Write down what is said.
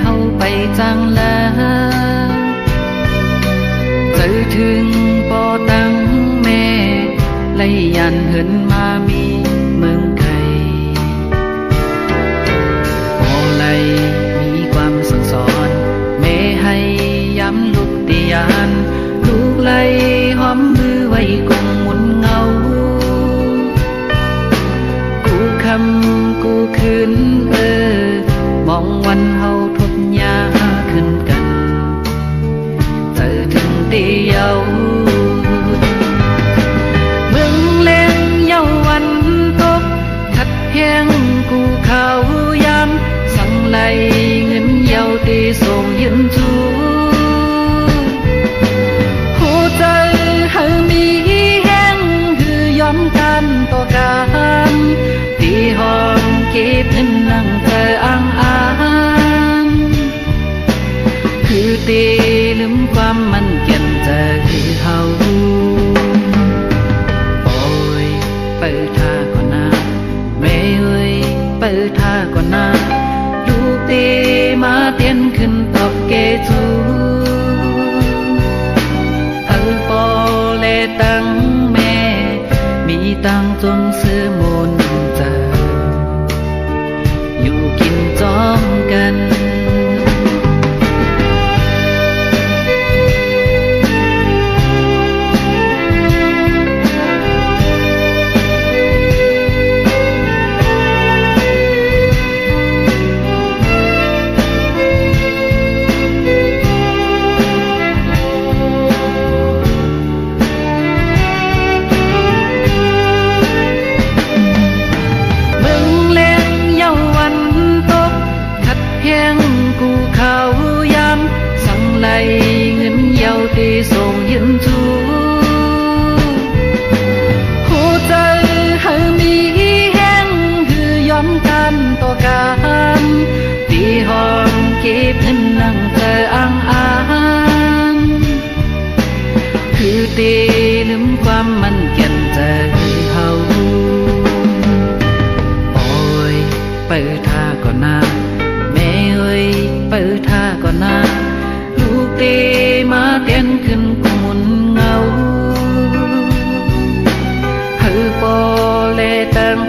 เฮาไปจังแล้วเจอถึงปอตั้งแม่ไล่ยันเหินมามีเมืองไกลพอไลมีความสั่งสอนแม่ให้ย้ำลุกติยานลูกไล่หอมมือไว้กงหมุนเงากูคำกูคืนมองวันเฮาทบยาขึ้นกันเจอถึงเดียวเมืองเล่นเยาวันตกขัดแห้งกูเขายามสั่งไล่เงินเยาตีส่งยืนจูหัวใจเฮามีแห้งคือยอมกันต่อกันที่ห้องเก็บเงินนั่งเธออ้างคือตีลืมความมันเก็บใจเฮาโอ้ยเปิดท่าก่อนนะแม่เอ้ยเปิดท่าก่อนนะลูกตีมาเตียนขึ้นตอกเกจูปอเลตังแม่มีตังจงซื้อมนใจอยู่กินจอมกันเงินเยาตีส่งยืนจูหัวใจเฮามีแห้งคือยอมกันต่อกันที่ห้องเก็บเงินนั่งเธออ้างคือตีลืมความมันเก็บใจเฮาโอ้ยเปิดท่าก่อนนะแม่เอ้ยเปิดท่าก่อนนะลูกตีมาเตียนขึ้นกุมนเงาเฮาปอเลตัง